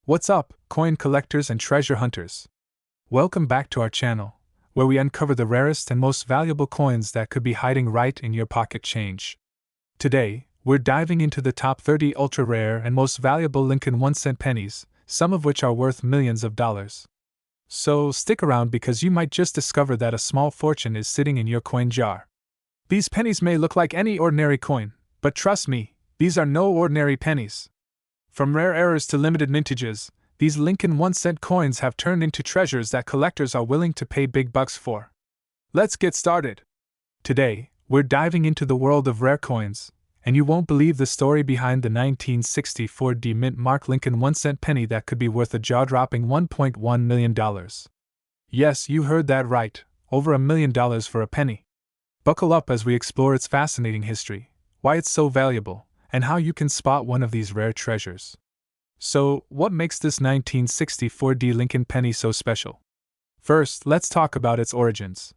What's up, coin collectors and treasure hunters? Welcome back to our channel, where we uncover the rarest and most valuable coins that could be hiding right in your pocket change. Today, we're diving into the top 30 ultra rare and most valuable Lincoln 1-cent pennies, some of which are worth millions of dollars. So stick around because you might just discover that a small fortune is sitting in your coin jar. These pennies may look like any ordinary coin, but trust me, these are no ordinary pennies. From rare errors to limited mintages, these Lincoln 1-cent coins have turned into treasures that collectors are willing to pay big bucks for. Let's get started. Today, we're diving into the world of rare coins, and you won't believe the story behind the 1964 mint mark Lincoln 1-cent penny that could be worth a jaw-dropping $1.1 million. Yes, you heard that right, over $1 million for a penny. Buckle up as we explore its fascinating history, why it's so valuable, and how you can spot one of these rare treasures. So, what makes this 1964 Lincoln penny so special? First, let's talk about its origins.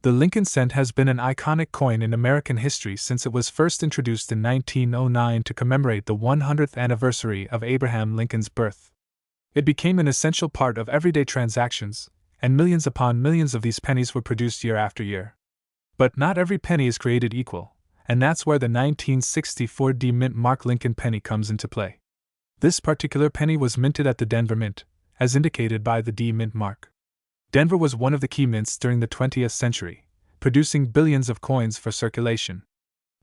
The Lincoln cent has been an iconic coin in American history since it was first introduced in 1909 to commemorate the 100th anniversary of Abraham Lincoln's birth. It became an essential part of everyday transactions, and millions upon millions of these pennies were produced year after year. But not every penny is created equal, and that's where the 1964 mint mark Lincoln penny comes into play. This particular penny was minted at the Denver Mint, as indicated by the D mint mark. Denver was one of the key mints during the 20th century, producing billions of coins for circulation.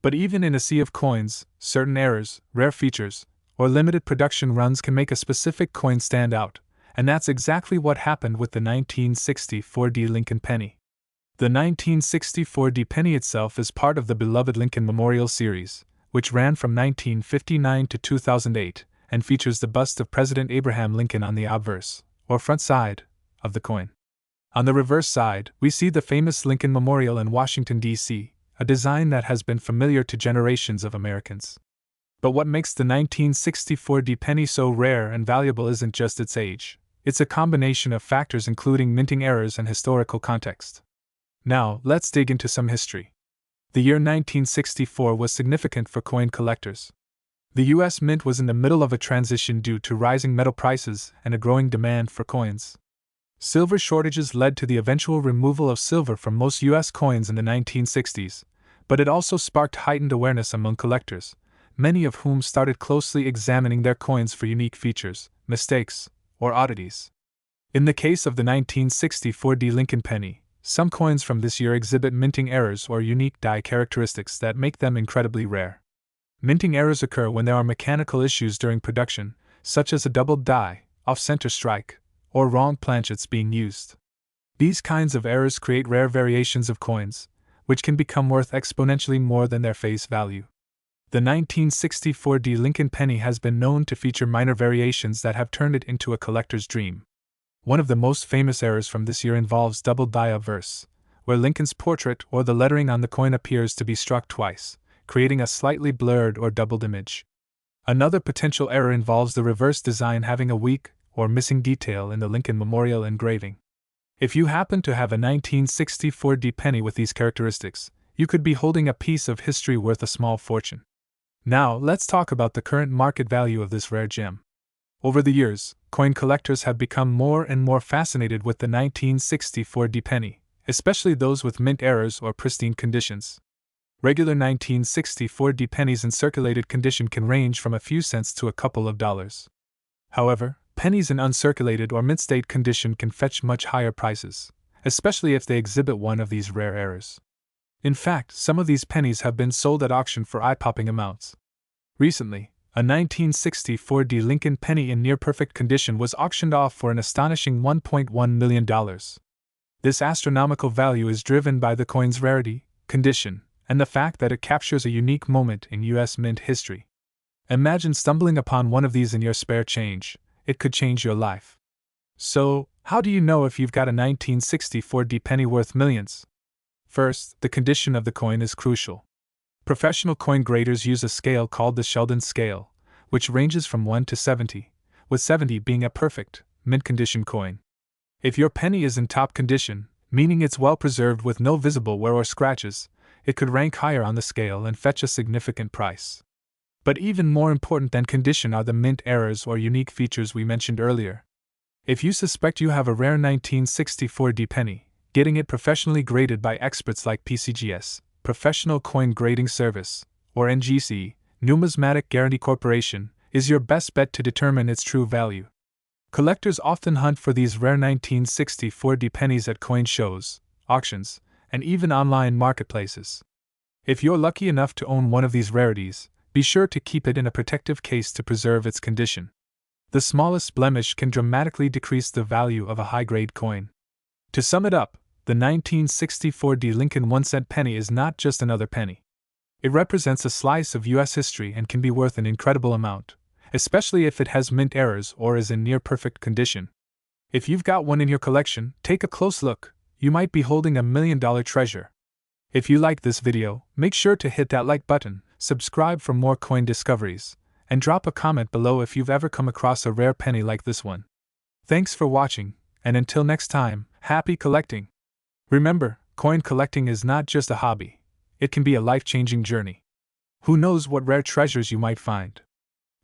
But even in a sea of coins, certain errors, rare features, or limited production runs can make a specific coin stand out, and that's exactly what happened with the 1964 Lincoln penny. The 1964 penny itself is part of the beloved Lincoln Memorial series, which ran from 1959 to 2008 and features the bust of President Abraham Lincoln on the obverse, or front side, of the coin. On the reverse side, we see the famous Lincoln Memorial in Washington, D.C., a design that has been familiar to generations of Americans. But what makes the 1964 penny so rare and valuable isn't just its age, it's a combination of factors including minting errors and historical context. Now, let's dig into some history. The year 1964 was significant for coin collectors. The U.S. Mint was in the middle of a transition due to rising metal prices and a growing demand for coins. Silver shortages led to the eventual removal of silver from most U.S. coins in the 1960s, but it also sparked heightened awareness among collectors, many of whom started closely examining their coins for unique features, mistakes, or oddities. In the case of the 1964 Lincoln penny, some coins from this year exhibit minting errors or unique die characteristics that make them incredibly rare. Minting errors occur when there are mechanical issues during production, such as a doubled die, off-center strike, or wrong planchets being used. These kinds of errors create rare variations of coins, which can become worth exponentially more than their face value. The 1964 Lincoln penny has been known to feature minor variations that have turned it into a collector's dream. One of the most famous errors from this year involves double die obverse, where Lincoln's portrait or the lettering on the coin appears to be struck twice, creating a slightly blurred or doubled image. Another potential error involves the reverse design having a weak or missing detail in the Lincoln Memorial engraving. If you happen to have a 1964 penny with these characteristics, you could be holding a piece of history worth a small fortune. Now, let's talk about the current market value of this rare gem. Over the years, coin collectors have become more and more fascinated with the 1964 penny, especially those with mint errors or pristine conditions. Regular 1964 pennies in circulated condition can range from a few cents to a couple of dollars. However, pennies in uncirculated or mint state condition can fetch much higher prices, especially if they exhibit one of these rare errors. In fact, some of these pennies have been sold at auction for eye-popping amounts. Recently, a 1964 Lincoln penny in near-perfect condition was auctioned off for an astonishing $1.1 million. This astronomical value is driven by the coin's rarity, condition, and the fact that it captures a unique moment in U.S. mint history. Imagine stumbling upon one of these in your spare change. It could change your life. So, how do you know if you've got a 1964 penny worth millions? First, the condition of the coin is crucial. Professional coin graders use a scale called the Sheldon scale, which ranges from 1 to 70, with 70 being a perfect, mint-condition coin. If your penny is in top condition, meaning it's well preserved with no visible wear or scratches, it could rank higher on the scale and fetch a significant price. But even more important than condition are the mint errors or unique features we mentioned earlier. If you suspect you have a rare 1964D penny, getting it professionally graded by experts like PCGS, Professional Coin Grading Service, or NGC, Numismatic Guarantee Corporation, is your best bet to determine its true value. Collectors often hunt for these rare 1964D pennies at coin shows, auctions, and even online marketplaces. If you're lucky enough to own one of these rarities, be sure to keep it in a protective case to preserve its condition. The smallest blemish can dramatically decrease the value of a high-grade coin. To sum it up, the 1964D Lincoln 1-cent penny is not just another penny. It represents a slice of U.S. history and can be worth an incredible amount, especially if it has mint errors or is in near-perfect condition. If you've got one in your collection, take a close look. You might be holding $1 million treasure. If you like this video, make sure to hit that like button, subscribe for more coin discoveries, and drop a comment below if you've ever come across a rare penny like this one. Thanks for watching, and until next time, happy collecting! Remember, coin collecting is not just a hobby. It can be a life-changing journey. Who knows what rare treasures you might find?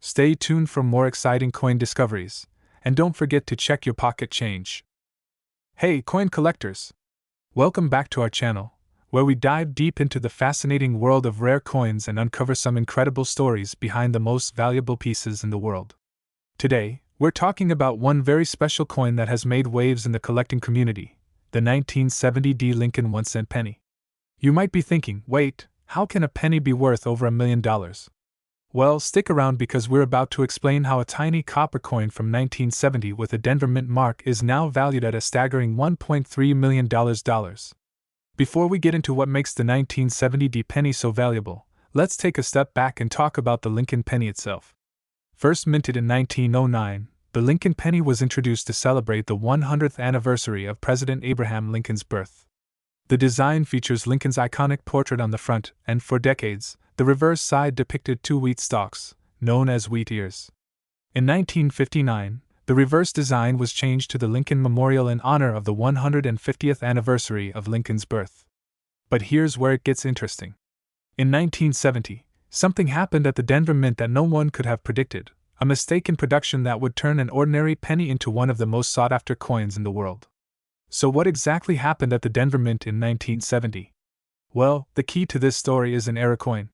Stay tuned for more exciting coin discoveries, and don't forget to check your pocket change. Hey, coin collectors! Welcome back to our channel, where we dive deep into the fascinating world of rare coins and uncover some incredible stories behind the most valuable pieces in the world. Today, we're talking about one very special coin that has made waves in the collecting community, the 1970D Lincoln 1-cent penny. You might be thinking, wait, how can a penny be worth over $1 million? Well, stick around because we're about to explain how a tiny copper coin from 1970 with a Denver Mint mark is now valued at a staggering $1.3 million. Before we get into what makes the 1970D penny so valuable, let's take a step back and talk about the Lincoln penny itself. First minted in 1909, the Lincoln penny was introduced to celebrate the 100th anniversary of President Abraham Lincoln's birth. The design features Lincoln's iconic portrait on the front, and for decades, the reverse side depicted two wheat stalks, known as wheat ears. In 1959, the reverse design was changed to the Lincoln Memorial in honor of the 150th anniversary of Lincoln's birth. But here's where it gets interesting. In 1970, something happened at the Denver Mint that no one could have predicted, a mistake in production that would turn an ordinary penny into one of the most sought-after coins in the world. So what exactly happened at the Denver Mint in 1970? Well, the key to this story is an error coin.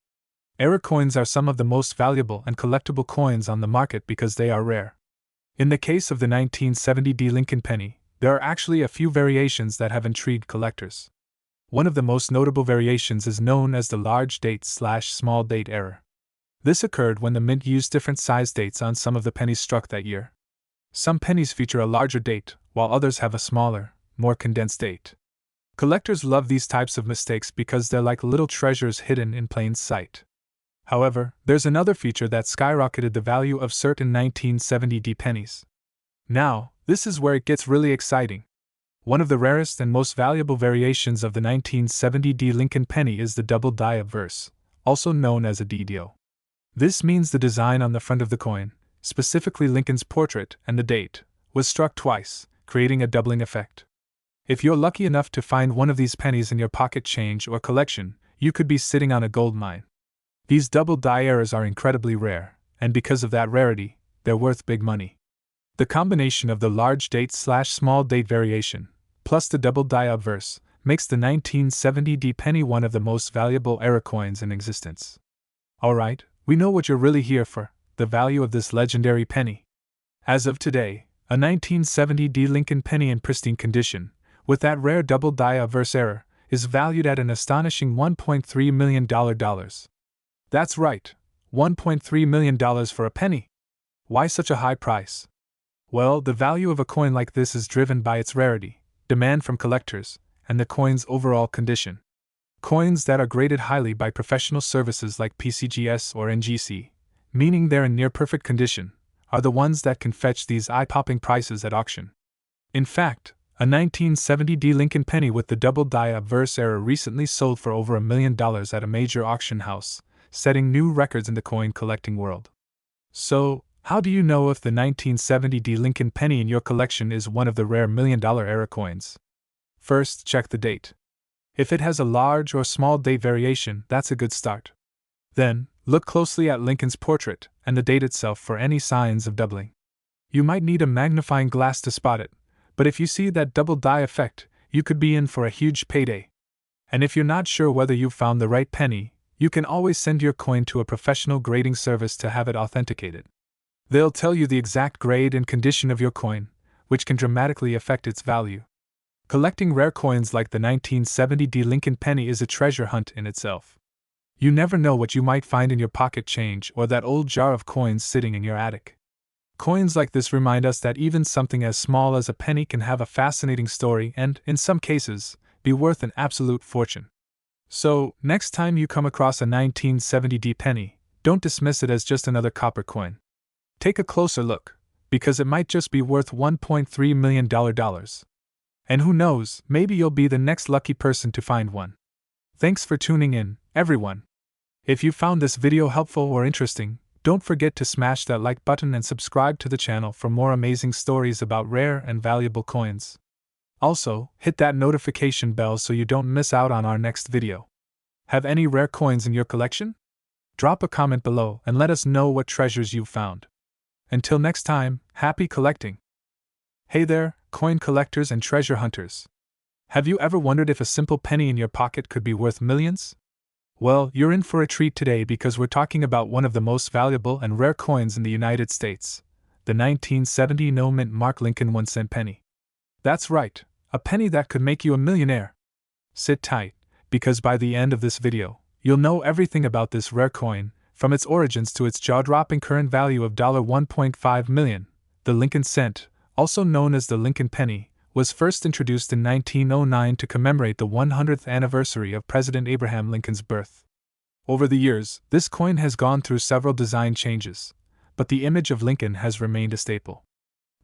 Error coins are some of the most valuable and collectible coins on the market because they are rare. In the case of the 1970D Lincoln penny, there are actually a few variations that have intrigued collectors. One of the most notable variations is known as the large date/small date error. This occurred when the mint used different size dates on some of the pennies struck that year. Some pennies feature a larger date, while others have a smaller, more condensed date. Collectors love these types of mistakes because they're like little treasures hidden in plain sight. However, there's another feature that skyrocketed the value of certain 1970D pennies. Now, this is where it gets really exciting. One of the rarest and most valuable variations of the 1970D Lincoln penny is the double die obverse, also known as a DDO. This means the design on the front of the coin, specifically Lincoln's portrait and the date, was struck twice, creating a doubling effect. If you're lucky enough to find one of these pennies in your pocket change or collection, you could be sitting on a gold mine. These double die errors are incredibly rare, and because of that rarity, they're worth big money. The combination of the large date/small date variation, plus the double die obverse, makes the 1970D penny one of the most valuable error coins in existence. Alright, we know what you're really here for, the value of this legendary penny. As of today, a 1970D Lincoln penny in pristine condition, with that rare double die obverse error, is valued at an astonishing $1.3 million. That's right, $1.3 million for a penny. Why such a high price? Well, the value of a coin like this is driven by its rarity, demand from collectors, and the coin's overall condition. Coins that are graded highly by professional services like PCGS or NGC, meaning they're in near-perfect condition, are the ones that can fetch these eye-popping prices at auction. In fact, a 1970D Lincoln penny with the double die obverse error recently sold for over $1 million at a major auction house, setting new records in the coin collecting world. So, how do you know if the 1970D Lincoln penny in your collection is one of the rare $1 million error coins? First, check the date. If it has a large or small date variation, that's a good start. Then, Look closely at Lincoln's portrait and the date itself for any signs of doubling. You might need a magnifying glass to spot it, but if you see that double die effect, you could be in for a huge payday. And if you're not sure whether you've found the right penny, you can always send your coin to a professional grading service to have it authenticated. They'll tell you the exact grade and condition of your coin, which can dramatically affect its value. Collecting rare coins like the 1970 Lincoln penny is a treasure hunt in itself. You never know what you might find in your pocket change or that old jar of coins sitting in your attic. Coins like this remind us that even something as small as a penny can have a fascinating story and, in some cases, be worth an absolute fortune. So, next time you come across a 1970 penny, don't dismiss it as just another copper coin. Take a closer look, because it might just be worth $1.3 million. And who knows, maybe you'll be the next lucky person to find one. Thanks for tuning in, everyone. If you found this video helpful or interesting, don't forget to smash that like button and subscribe to the channel for more amazing stories about rare and valuable coins. Also, hit that notification bell so you don't miss out on our next video. Have any rare coins in your collection? Drop a comment below and let us know what treasures you've found. Until next time, happy collecting! Hey there, coin collectors and treasure hunters. Have you ever wondered if a simple penny in your pocket could be worth millions? Well, you're in for a treat today because we're talking about one of the most valuable and rare coins in the United States, the 1970 no-mint mark Lincoln 1-cent penny. That's right, a penny that could make you a millionaire. Sit tight, because by the end of this video, you'll know everything about this rare coin, from its origins to its jaw-dropping current value of $1.5 million. The Lincoln cent, also known as the Lincoln penny, was first introduced in 1909 to commemorate the 100th anniversary of President Abraham Lincoln's birth. Over the years, this coin has gone through several design changes, but the image of Lincoln has remained a staple.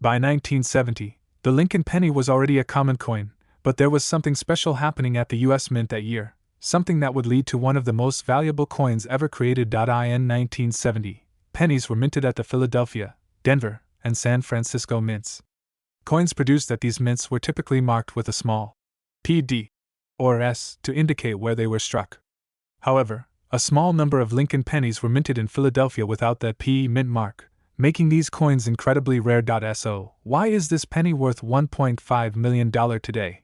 By 1970, the Lincoln penny was already a common coin, but there was something special happening at the U.S. Mint that year, something that would lead to one of the most valuable coins ever created. In 1970, pennies were minted at the Philadelphia, Denver, and San Francisco mints. Coins produced at these mints were typically marked with a small PD or S to indicate where they were struck. However, a small number of Lincoln pennies were minted in Philadelphia without that P mint mark, making these coins incredibly rare. So, why is this penny worth $1.5 million today?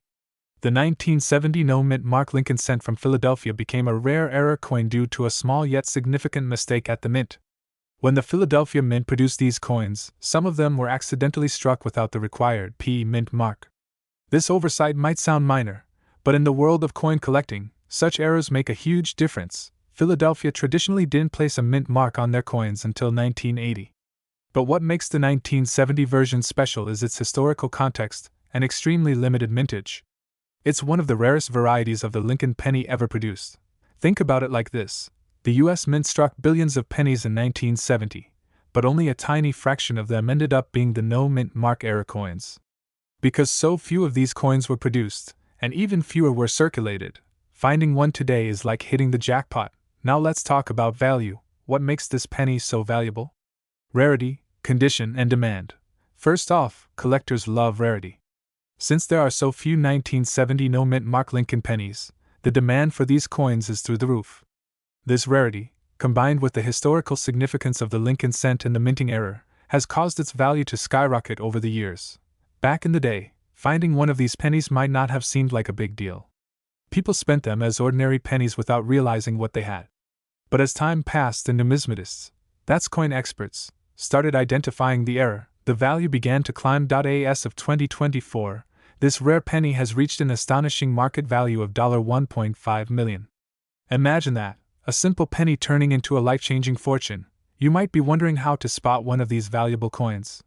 The 1970 no-mint mark Lincoln cent from Philadelphia became a rare error coin due to a small yet significant mistake at the mint. When the Philadelphia Mint produced these coins, some of them were accidentally struck without the required P mint mark. This oversight might sound minor, but in the world of coin collecting, such errors make a huge difference. Philadelphia traditionally didn't place a mint mark on their coins until 1980. But what makes the 1970 version special is its historical context and extremely limited mintage. It's one of the rarest varieties of the Lincoln penny ever produced. Think about it like this. The U.S. Mint struck billions of pennies in 1970, but only a tiny fraction of them ended up being the no-mint mark era coins. Because so few of these coins were produced, and even fewer were circulated, finding one today is like hitting the jackpot. Now let's talk about value. What makes this penny so valuable? Rarity, condition, and demand. First off, collectors love rarity. Since there are so few 1970 no-mint mark Lincoln pennies, the demand for these coins is through the roof. This rarity, combined with the historical significance of the Lincoln cent and the minting error, has caused its value to skyrocket over the years. Back in the day, finding one of these pennies might not have seemed like a big deal. People spent them as ordinary pennies without realizing what they had. But as time passed and numismatists, that's coin experts, started identifying the error, the value began to climb. As of 2024, this rare penny has reached an astonishing market value of $1.5 million. Imagine that. A simple penny turning into a life-changing fortune. You might be wondering how to spot one of these valuable coins.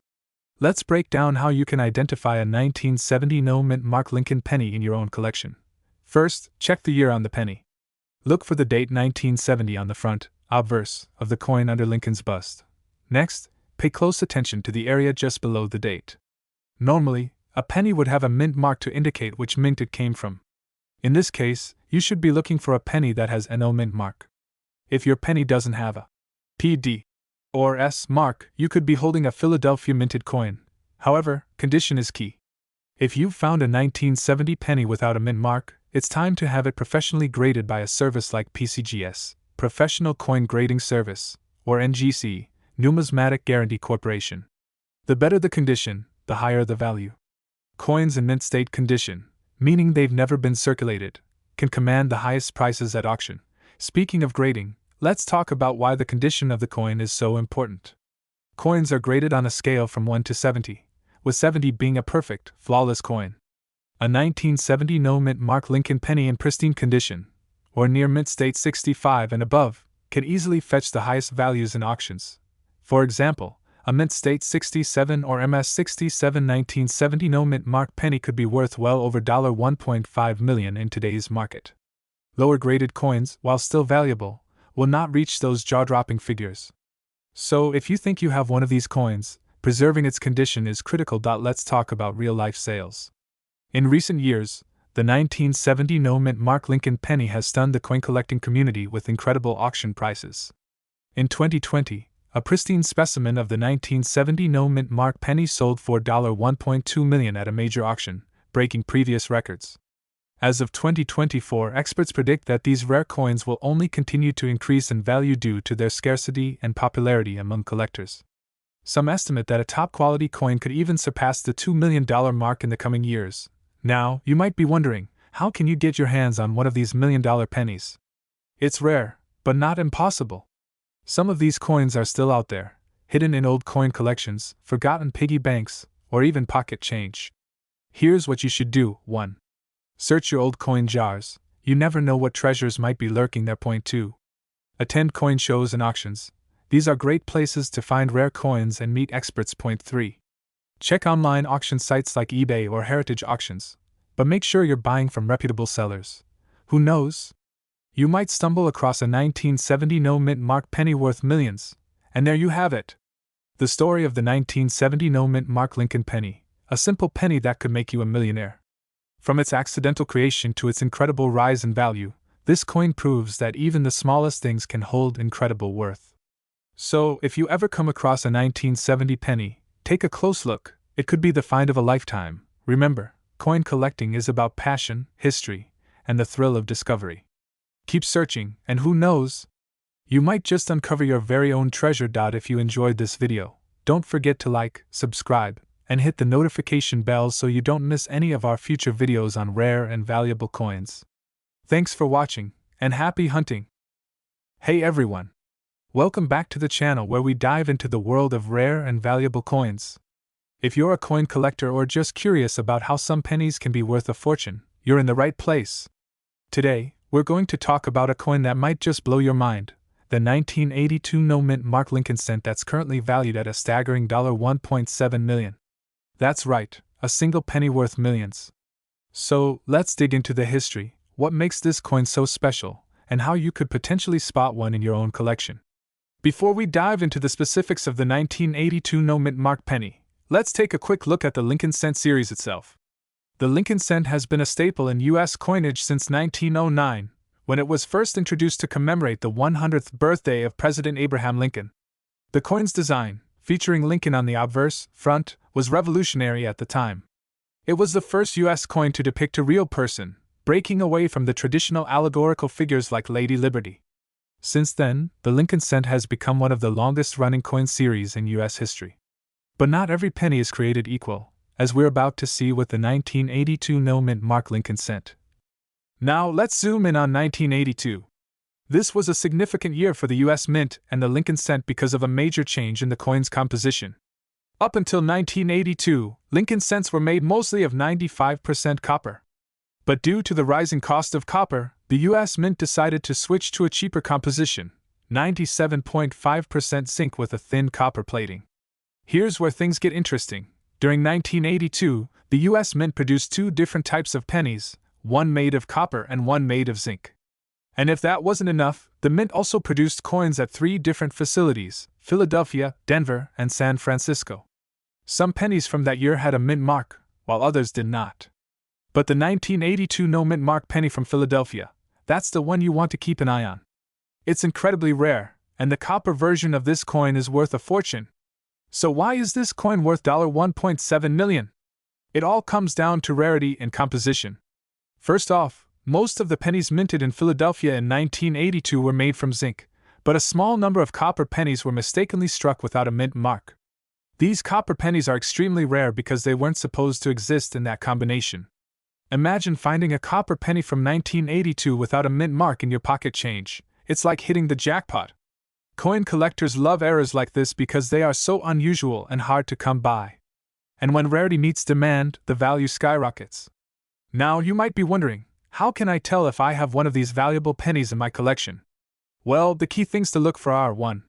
Let's break down how you can identify a 1970 no-mint mark Lincoln penny in your own collection. First, check the year on the penny. Look for the date 1970 on the front, obverse, of the coin under Lincoln's bust. Next, pay close attention to the area just below the date. Normally, a penny would have a mint mark to indicate which mint it came from. In this case, you should be looking for a penny that has an O mint mark. If your penny doesn't have a PD or S mark, you could be holding a Philadelphia minted coin. However, condition is key. If you've found a 1970 penny without a mint mark, it's time to have it professionally graded by a service like PCGS, Professional Coin Grading Service, or NGC, Numismatic Guarantee Corporation. The better the condition, the higher the value. Coins in mint state condition, meaning they've never been circulated, can command the highest prices at auction. Speaking of grading, let's talk about why the condition of the coin is so important. Coins are graded on a scale from 1 to 70, with 70 being a perfect, flawless coin. A 1970 no-mint mark Lincoln penny in pristine condition, or near mint state 65 and above, can easily fetch the highest values in auctions. For example, a mint state 67 or MS 67 1970 no-mint mark penny could be worth well over $1.5 million in today's market. Lower graded coins, while still valuable, will not reach those jaw-dropping figures. So if you think you have one of these coins, preserving its condition is critical. Let's talk about real-life sales. In recent years, the 1970 no-mint mark Lincoln penny has stunned the coin-collecting community with incredible auction prices. In 2020, a pristine specimen of the 1970 no-mint mark penny sold for $1.2 million at a major auction, breaking previous records. As of 2024, experts predict that these rare coins will only continue to increase in value due to their scarcity and popularity among collectors. Some estimate that a top-quality coin could even surpass the $2 million mark in the coming years. Now, you might be wondering, how can you get your hands on one of these $1 million pennies? It's rare, but not impossible. Some of these coins are still out there, hidden in old coin collections, forgotten piggy banks, or even pocket change. Here's what you should do. 1. Search your old coin jars. You never know what treasures might be lurking there. 2. Attend coin shows and auctions. These are great places to find rare coins and meet experts. 3. Check online auction sites like eBay or Heritage Auctions, but make sure you're buying from reputable sellers. Who knows? You might stumble across a 1970 no-mint mark penny worth millions, and there you have it. The story of the 1970 no-mint mark Lincoln penny, a simple penny that could make you a millionaire. From its accidental creation to its incredible rise in value, this coin proves that even the smallest things can hold incredible worth. So, if you ever come across a 1970 penny, take a close look. It could be the find of a lifetime. Remember, coin collecting is about passion, history, and the thrill of discovery. Keep searching, and who knows? You might just uncover your very own treasure. If you enjoyed this video, don't forget to like, subscribe, and hit the notification bell so you don't miss any of our future videos on rare and valuable coins. Thanks for watching, and happy hunting! Hey everyone! Welcome back to the channel where we dive into the world of rare and valuable coins. If you're a coin collector or just curious about how some pennies can be worth a fortune, you're in the right place. Today, we're going to talk about a coin that might just blow your mind, the 1982 no-mint mark Lincoln cent that's currently valued at a staggering $1.7 million. That's right, a single penny worth millions. So, let's dig into the history, what makes this coin so special, and how you could potentially spot one in your own collection. Before we dive into the specifics of the 1982 no-mint mark penny, let's take a quick look at the Lincoln cent series itself. The Lincoln cent has been a staple in U.S. coinage since 1909, when it was first introduced to commemorate the 100th birthday of President Abraham Lincoln. The coin's design, featuring Lincoln on the obverse front, was revolutionary at the time. It was the first U.S. coin to depict a real person, breaking away from the traditional allegorical figures like Lady Liberty. Since then, the Lincoln cent has become one of the longest-running coin series in U.S. history. But not every penny is created equal, as we're about to see with the 1982 no-mint mark Lincoln cent. Now let's zoom in on 1982. This was a significant year for the U.S. Mint and the Lincoln cent because of a major change in the coin's composition. Up until 1982, Lincoln cents were made mostly of 95% copper. But due to the rising cost of copper, the U.S. Mint decided to switch to a cheaper composition, 97.5% zinc with a thin copper plating. Here's where things get interesting. During 1982, the U.S. Mint produced two different types of pennies, one made of copper and one made of zinc. And if that wasn't enough, the Mint also produced coins at three different facilities: Philadelphia, Denver, and San Francisco. Some pennies from that year had a mint mark, while others did not. But the 1982 no-mint mark penny from Philadelphia, that's the one you want to keep an eye on. It's incredibly rare, and the copper version of this coin is worth a fortune. So why is this coin worth $1.7 million? It all comes down to rarity and composition. First off, Most of the pennies minted in Philadelphia in 1982 were made from zinc, but a small number of copper pennies were mistakenly struck without a mint mark. These copper pennies are extremely rare because they weren't supposed to exist in that combination. Imagine finding a copper penny from 1982 without a mint mark in your pocket change. It's like hitting the jackpot. Coin collectors love errors like this because they are so unusual and hard to come by. And when rarity meets demand, the value skyrockets. Now you might be wondering, how can I tell if I have one of these valuable pennies in my collection? Well, the key things to look for are 1.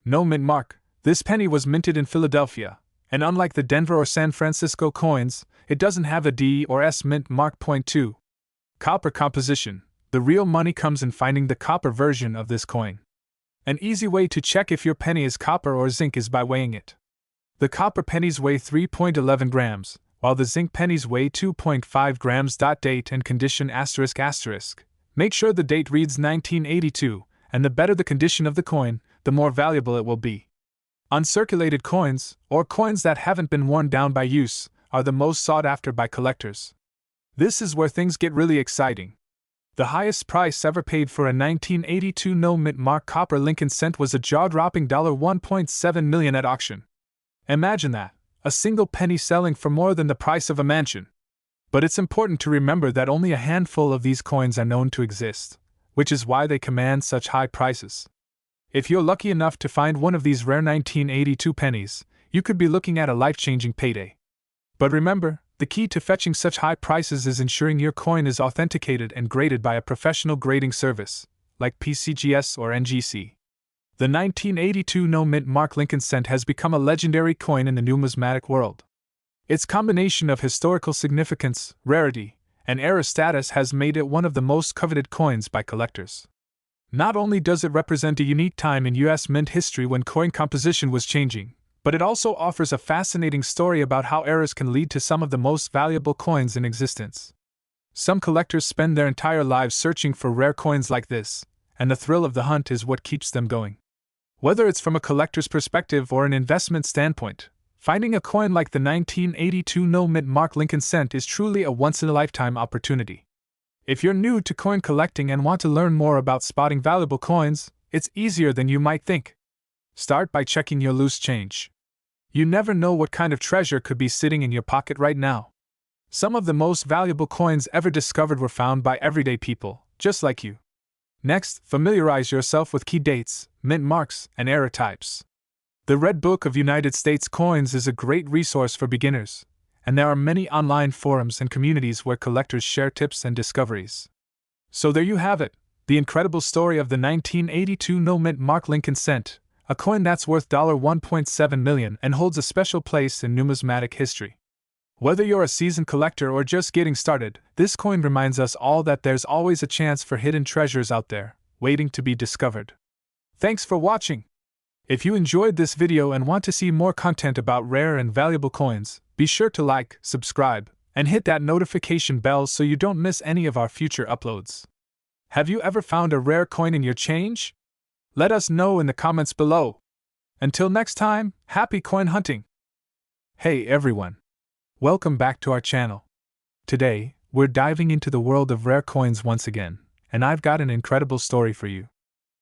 No mint mark. This penny was minted in Philadelphia, and unlike the Denver or San Francisco coins, it doesn't have a D or S mint mark. 2. Copper composition. The real money comes in finding the copper version of this coin. An easy way to check if your penny is copper or zinc is by weighing it. The copper pennies weigh 3.11 grams, while the zinc pennies weigh 2.5 grams. Date and condition ***. Make sure the date reads 1982, and the better the condition of the coin, the more valuable it will be. Uncirculated coins, or coins that haven't been worn down by use, are the most sought after by collectors. This is where things get really exciting. The highest price ever paid for a 1982 no mint mark copper Lincoln cent was a jaw-dropping $1.7 million at auction. Imagine that, a single penny selling for more than the price of a mansion. But it's important to remember that only a handful of these coins are known to exist, which is why they command such high prices. If you're lucky enough to find one of these rare 1982 pennies, you could be looking at a life-changing payday. But remember, the key to fetching such high prices is ensuring your coin is authenticated and graded by a professional grading service, like PCGS or NGC. The 1982 no mint mark Lincoln cent has become a legendary coin in the numismatic world. Its combination of historical significance, rarity, and era status has made it one of the most coveted coins by collectors. Not only does it represent a unique time in U.S. mint history when coin composition was changing, but it also offers a fascinating story about how errors can lead to some of the most valuable coins in existence. Some collectors spend their entire lives searching for rare coins like this, and the thrill of the hunt is what keeps them going. Whether it's from a collector's perspective or an investment standpoint, finding a coin like the 1982 no mint mark Lincoln cent is truly a once-in-a-lifetime opportunity. If you're new to coin collecting and want to learn more about spotting valuable coins, it's easier than you might think. Start by checking your loose change. You never know what kind of treasure could be sitting in your pocket right now. Some of the most valuable coins ever discovered were found by everyday people, just like you. Next, familiarize yourself with key dates, mint marks, and era types. The Red Book of United States Coins is a great resource for beginners, and there are many online forums and communities where collectors share tips and discoveries. So there you have it, the incredible story of the 1982 no mint mark Lincoln cent, a coin that's worth $1.7 million and holds a special place in numismatic history. Whether you're a seasoned collector or just getting started, this coin reminds us all that there's always a chance for hidden treasures out there, waiting to be discovered. Thanks for watching! If you enjoyed this video and want to see more content about rare and valuable coins, be sure to like, subscribe, and hit that notification bell so you don't miss any of our future uploads. Have you ever found a rare coin in your change? Let us know in the comments below. Until next time, happy coin hunting! Hey everyone! Welcome back to our channel. Today, we're diving into the world of rare coins once again, and I've got an incredible story for you.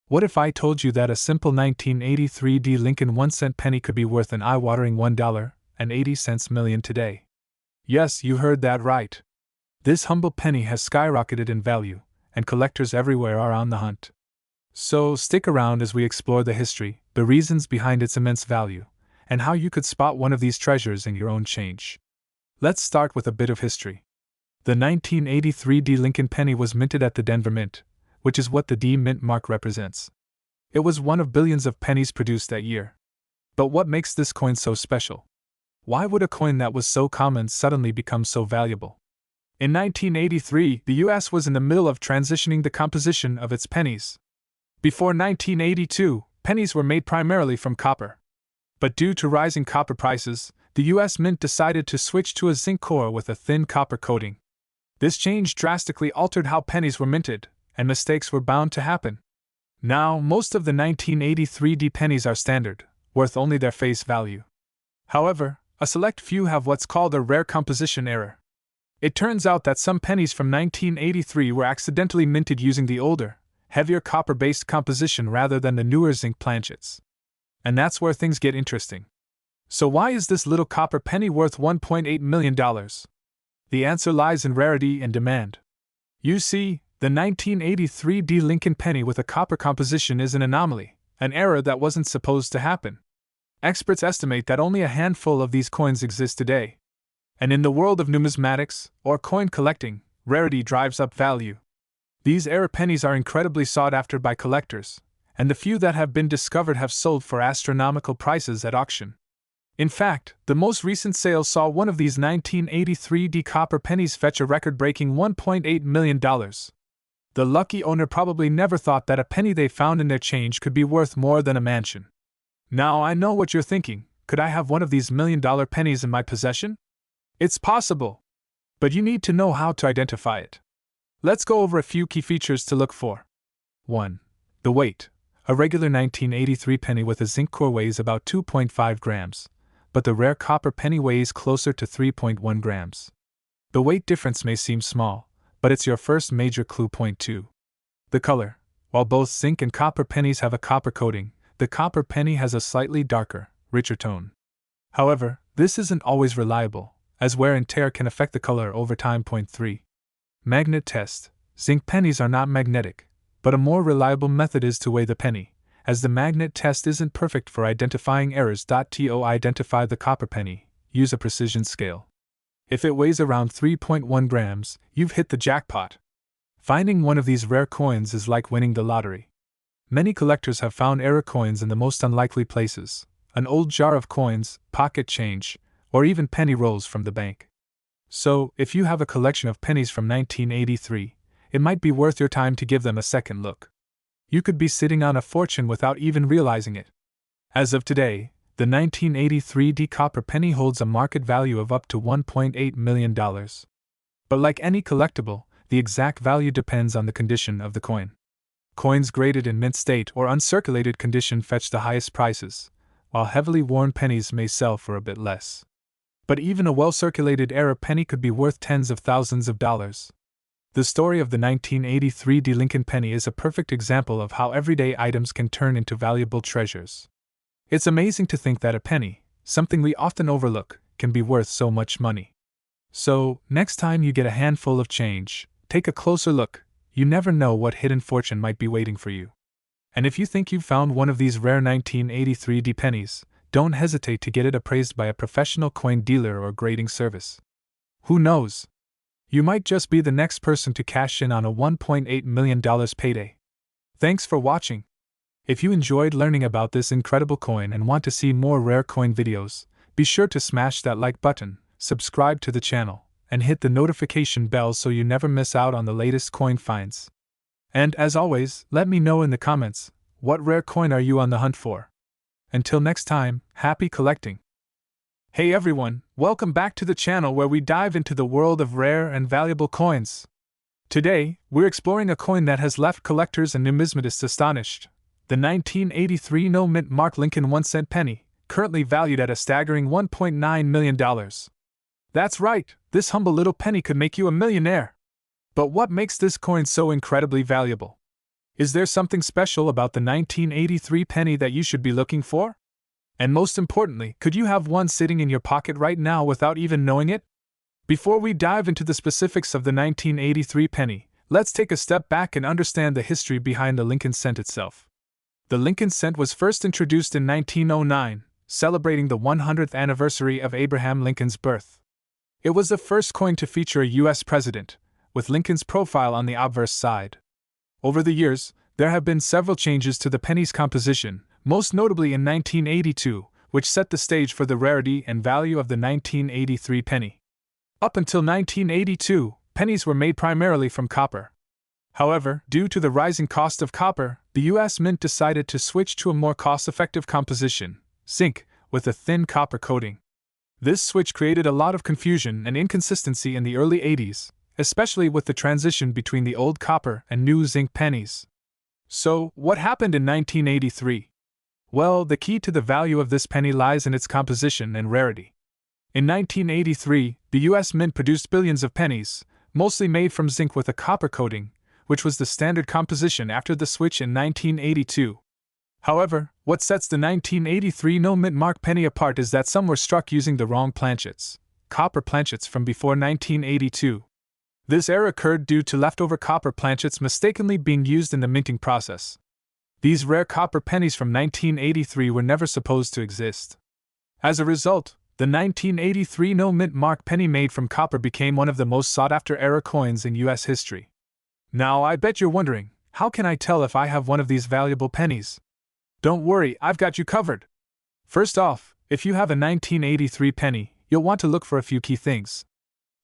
What if I told you that a simple 1983 Lincoln 1-cent penny could be worth an eye-watering $1.80 million today? Yes, you heard that right. This humble penny has skyrocketed in value, and collectors everywhere are on the hunt. So stick around as we explore the history, the reasons behind its immense value, and how you could spot one of these treasures in your own change. Let's start with a bit of history. The 1983 Lincoln penny was minted at the Denver Mint, which is what the D mint mark represents. It was one of billions of pennies produced that year. But what makes this coin so special? Why would a coin that was so common suddenly become so valuable? In 1983, the US was in the middle of transitioning the composition of its pennies. Before 1982, pennies were made primarily from copper. But due to rising copper prices, the US Mint decided to switch to a zinc core with a thin copper coating. This change drastically altered how pennies were minted, and mistakes were bound to happen. Now, most of the 1983 pennies are standard, worth only their face value. However, a select few have what's called a rare composition error. It turns out that some pennies from 1983 were accidentally minted using the older, heavier copper-based composition rather than the newer zinc planchets. And that's where things get interesting. So why is this little copper penny worth $1.8 million? The answer lies in rarity and demand. You see, the 1983 D Lincoln penny with a copper composition is an anomaly, an error that wasn't supposed to happen. Experts estimate that only a handful of these coins exist today. And in the world of numismatics, or coin collecting, rarity drives up value. These error pennies are incredibly sought after by collectors, and the few that have been discovered have sold for astronomical prices at auction. In fact, the most recent sale saw one of these 1983 D copper pennies fetch a record-breaking $1.8 million. The lucky owner probably never thought that a penny they found in their change could be worth more than a mansion. Now I know what you're thinking, could I have one of these million-dollar pennies in my possession? It's possible. But you need to know how to identify it. Let's go over a few key features to look for. 1. The weight. A regular 1983 penny with a zinc core weighs about 2.5 grams, but the rare copper penny weighs closer to 3.1 grams. The weight difference may seem small, but it's your first major clue. Point 2. The color. While both zinc and copper pennies have a copper coating, the copper penny has a slightly darker, richer tone. However, this isn't always reliable, as wear and tear can affect the color over time. Point 3. Magnet test. Zinc pennies are not magnetic, but a more reliable method is to weigh the penny, as the magnet test isn't perfect for identifying errors. To identify the copper penny, use a precision scale. If it weighs around 3.1 grams, you've hit the jackpot. Finding one of these rare coins is like winning the lottery. Many collectors have found error coins in the most unlikely places: an old jar of coins, pocket change, or even penny rolls from the bank. So, if you have a collection of pennies from 1983, it might be worth your time to give them a second look. You could be sitting on a fortune without even realizing it. As of today, the 1983 D copper penny holds a market value of up to $1.8 million. But like any collectible, the exact value depends on the condition of the coin. Coins graded in mint state or uncirculated condition fetch the highest prices, while heavily worn pennies may sell for a bit less. But even a well-circulated error penny could be worth tens of thousands of dollars. The story of the 1983 D Lincoln penny is a perfect example of how everyday items can turn into valuable treasures. It's amazing to think that a penny, something we often overlook, can be worth so much money. So, next time you get a handful of change, take a closer look. You never know what hidden fortune might be waiting for you. And if you think you've found one of these rare 1983 D pennies, don't hesitate to get it appraised by a professional coin dealer or grading service. Who knows? You might just be the next person to cash in on a $1.8 million payday. Thanks for watching. If you enjoyed learning about this incredible coin and want to see more rare coin videos, be sure to smash that like button, subscribe to the channel, and hit the notification bell so you never miss out on the latest coin finds. And as always, let me know in the comments, what rare coin are you on the hunt for? Until next time, happy collecting! Hey everyone, welcome back to the channel where we dive into the world of rare and valuable coins. Today, we're exploring a coin that has left collectors and numismatists astonished: the 1983 no-mint mark Lincoln 1-cent penny, currently valued at a staggering $1.9 million. That's right, this humble little penny could make you a millionaire. But what makes this coin so incredibly valuable? Is there something special about the 1983 penny that you should be looking for? And most importantly, could you have one sitting in your pocket right now without even knowing it? Before we dive into the specifics of the 1983 penny, let's take a step back and understand the history behind the Lincoln cent itself. The Lincoln cent was first introduced in 1909, celebrating the 100th anniversary of Abraham Lincoln's birth. It was the first coin to feature a U.S. president, with Lincoln's profile on the obverse side. Over the years, there have been several changes to the penny's composition, most notably in 1982, which set the stage for the rarity and value of the 1983 penny. Up until 1982, pennies were made primarily from copper. However, due to the rising cost of copper, the U.S. Mint decided to switch to a more cost-effective composition, zinc, with a thin copper coating. This switch created a lot of confusion and inconsistency in the early 80s, especially with the transition between the old copper and new zinc pennies. So, what happened in 1983? Well, the key to the value of this penny lies in its composition and rarity. In 1983, the US Mint produced billions of pennies, mostly made from zinc with a copper coating, which was the standard composition after the switch in 1982. However, what sets the 1983 no-mint mark penny apart is that some were struck using the wrong planchets, copper planchets from before 1982. This error occurred due to leftover copper planchets mistakenly being used in the minting process. These rare copper pennies from 1983 were never supposed to exist. As a result, the 1983 no-mint mark penny made from copper became one of the most sought-after error coins in US history. Now, I bet you're wondering, how can I tell if I have one of these valuable pennies? Don't worry, I've got you covered. First off, if you have a 1983 penny, you'll want to look for a few key things.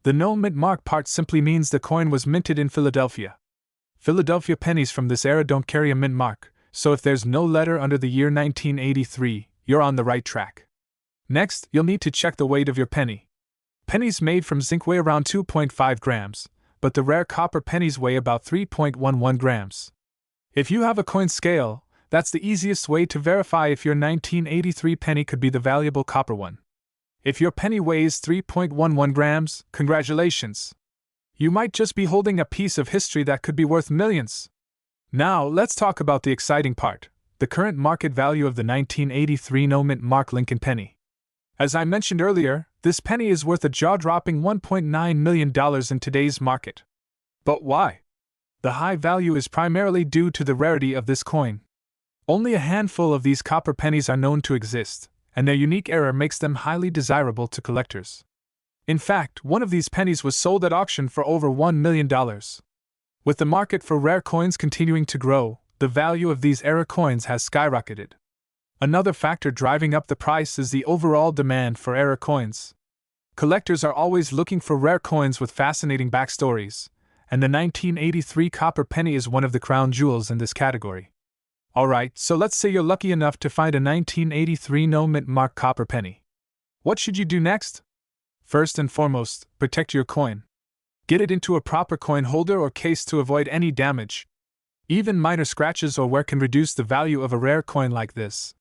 The no-mint mark part simply means the coin was minted in Philadelphia. Philadelphia pennies from this era don't carry a mint mark, so if there's no letter under the year 1983, you're on the right track. Next, you'll need to check the weight of your penny. Pennies made from zinc weigh around 2.5 grams, but the rare copper pennies weigh about 3.11 grams. If you have a coin scale, that's the easiest way to verify if your 1983 penny could be the valuable copper one. If your penny weighs 3.11 grams, congratulations! You might just be holding a piece of history that could be worth millions. Now, let's talk about the exciting part, the current market value of the 1983 no-mint mark Lincoln penny. As I mentioned earlier, this penny is worth a jaw-dropping $1.9 million in today's market. But why? The high value is primarily due to the rarity of this coin. Only a handful of these copper pennies are known to exist, and their unique error makes them highly desirable to collectors. In fact, one of these pennies was sold at auction for over $1 million. With the market for rare coins continuing to grow, the value of these error coins has skyrocketed. Another factor driving up the price is the overall demand for error coins. Collectors are always looking for rare coins with fascinating backstories, and the 1983 copper penny is one of the crown jewels in this category. Alright, so let's say you're lucky enough to find a 1983 no-mint mark copper penny. What should you do next? First and foremost, protect your coin. Get it into a proper coin holder or case to avoid any damage. Even minor scratches or wear can reduce the value of a rare coin like this.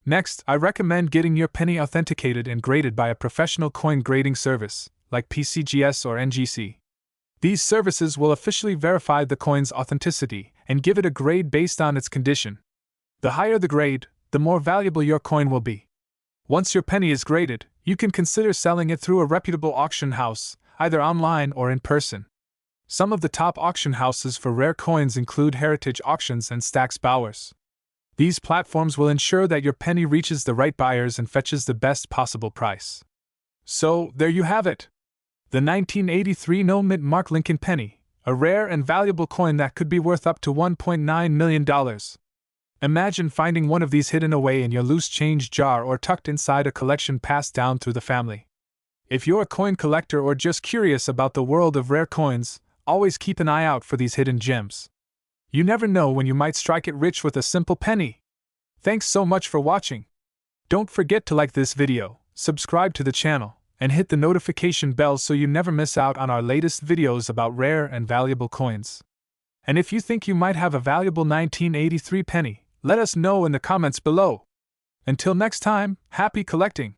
Next, I recommend getting your penny authenticated and graded by a professional coin grading service, like PCGS or NGC. These services will officially verify the coin's authenticity and give it a grade based on its condition. The higher the grade, the more valuable your coin will be. Once your penny is graded, you can consider selling it through a reputable auction house, either online or in person. Some of the top auction houses for rare coins include Heritage Auctions and Stack's Bowers. These platforms will ensure that your penny reaches the right buyers and fetches the best possible price. So, there you have it. The 1983 no-mint mark Lincoln penny, a rare and valuable coin that could be worth up to $1.9 million. Imagine finding one of these hidden away in your loose change jar or tucked inside a collection passed down through the family. If you're a coin collector or just curious about the world of rare coins, always keep an eye out for these hidden gems. You never know when you might strike it rich with a simple penny. Thanks so much for watching. Don't forget to like this video, subscribe to the channel, and hit the notification bell so you never miss out on our latest videos about rare and valuable coins. And if you think you might have a valuable 1983 penny, let us know in the comments below. Until next time, happy collecting!